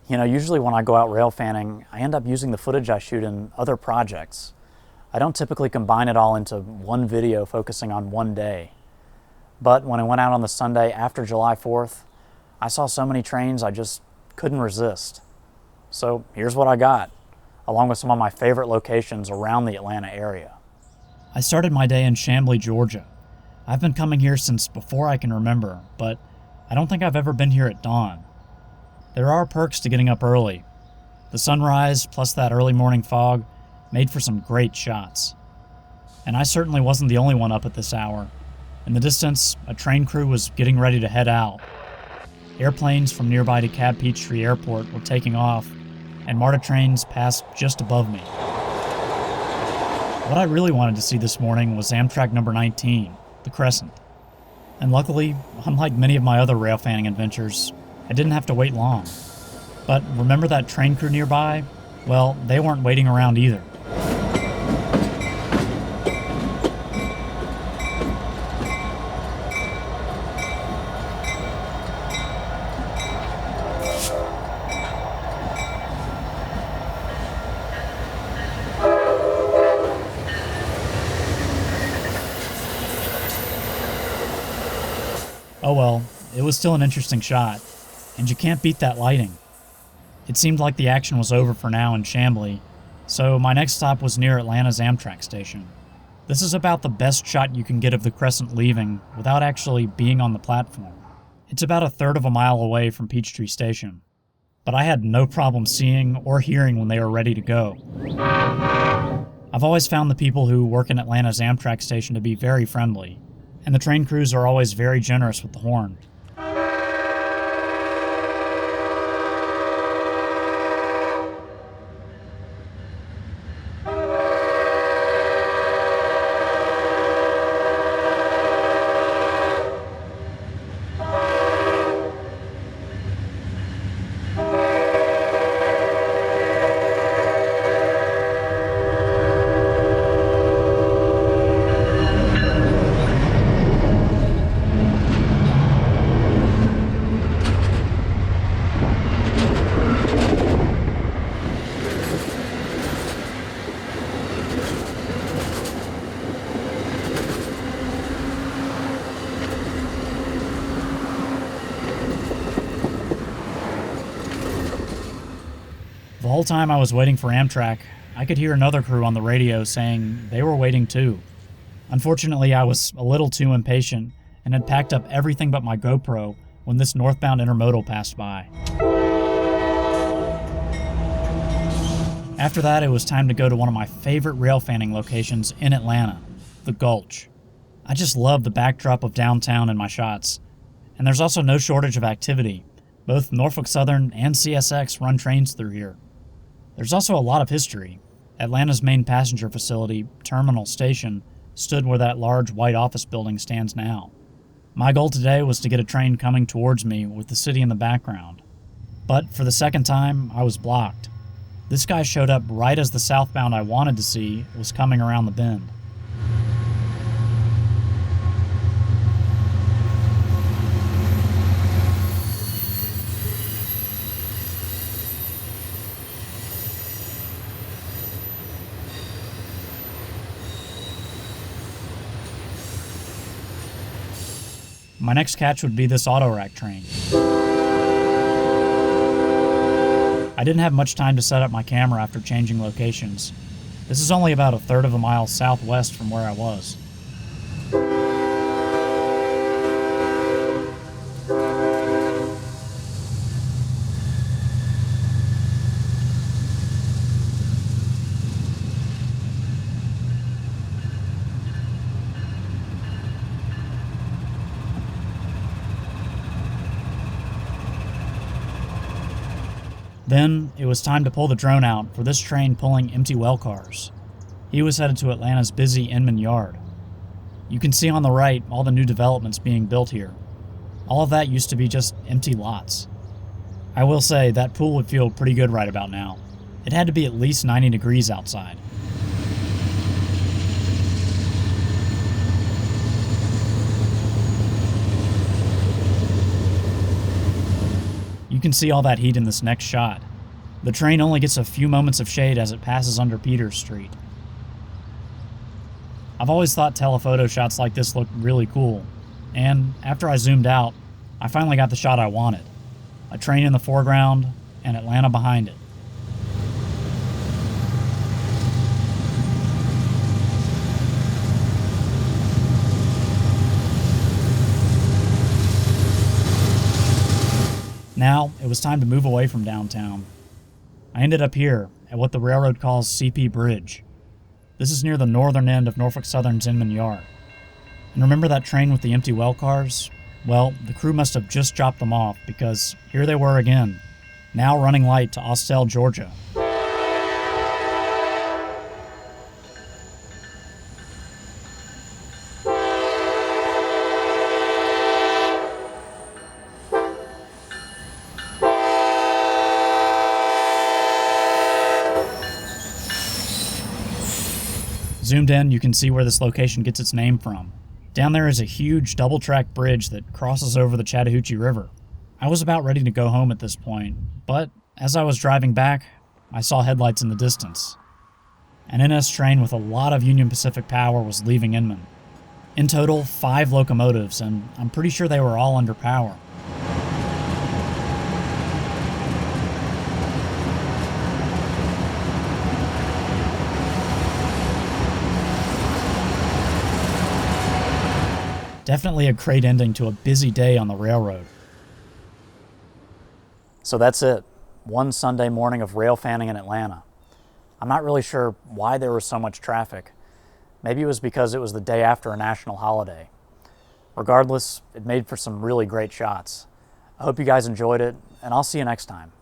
Usually when I go out rail fanning, I end up using the footage I shoot in other projects. I don't typically combine it all into one video focusing on one day. But when I went out on the Sunday after July 4th, I saw so many trains I just couldn't resist. So here's what I got, along with some of my favorite locations around the Atlanta area. I started my day in Chamblee, Georgia. I've been coming here since before I can remember, but I don't think I've ever been here at dawn. There are perks to getting up early. The sunrise plus that early morning fog made for some great shots. And I certainly wasn't the only one up at this hour. In the distance, a train crew was getting ready to head out. Airplanes from nearby DeKalb Peachtree Airport were taking off, and MARTA trains passed just above me. What I really wanted to see this morning was Amtrak number 19, the Crescent. And luckily, unlike many of my other rail fanning adventures, I didn't have to wait long. But remember that train crew nearby? Well, they weren't waiting around either. Oh well, it was still an interesting shot, and you can't beat that lighting. It seemed like the action was over for now in Chamblee, so my next stop was near Atlanta's Amtrak Station. This is about the best shot you can get of the Crescent leaving without actually being on the platform. It's about a third of a mile away from Peachtree Station, but I had no problem seeing or hearing when they were ready to go. I've always found the people who work in Atlanta's Amtrak Station to be very friendly, and the train crews are always very generous with the horn. The whole time I was waiting for Amtrak, I could hear another crew on the radio saying they were waiting too. Unfortunately, I was a little too impatient and had packed up everything but my GoPro when this northbound intermodal passed by. After that, it was time to go to one of my favorite rail fanning locations in Atlanta, the Gulch. I just love the backdrop of downtown in my shots, and there's also no shortage of activity. Both Norfolk Southern and CSX run trains through here. There's also a lot of history. Atlanta's main passenger facility, Terminal Station, stood where that large white office building stands now. My goal today was to get a train coming towards me with the city in the background. But for the second time, I was blocked. This guy showed up right as the southbound I wanted to see was coming around the bend. My next catch would be this auto rack train. I didn't have much time to set up my camera after changing locations. This is only about a third of a mile southwest from where I was. Then, it was time to pull the drone out for this train pulling empty well cars. He was headed to Atlanta's busy Inman Yard. You can see on the right all the new developments being built here. All of that used to be just empty lots. I will say, that pool would feel pretty good right about now. It had to be at least 90 degrees outside. You You can see all that heat in this next shot. The train only gets a few moments of shade as it passes under Peters Street. I've always thought telephoto shots like this looked really cool, and after I zoomed out, I finally got the shot I wanted. A train in the foreground and Atlanta behind it. Now, it was time to move away from downtown. I ended up here, at what the railroad calls CP Bridge. This is near the northern end of Norfolk Southern's Inman Yard. And remember that train with the empty well cars? Well, the crew must have just dropped them off, because here they were again, now running light to Chamblee, Georgia. Zoomed in, you can see where this location gets its name from. Down there is a huge double-track bridge that crosses over the Chattahoochee River. I was about ready to go home at this point, but as I was driving back, I saw headlights in the distance. An NS train with a lot of Union Pacific power was leaving Inman. In total, 5 locomotives, and I'm pretty sure they were all under power. Definitely a great ending to a busy day on the railroad. So that's it. One Sunday morning of railfanning in Atlanta. I'm not really sure why there was so much traffic. Maybe it was because it was the day after a national holiday. Regardless, it made for some really great shots. I hope you guys enjoyed it, and I'll see you next time.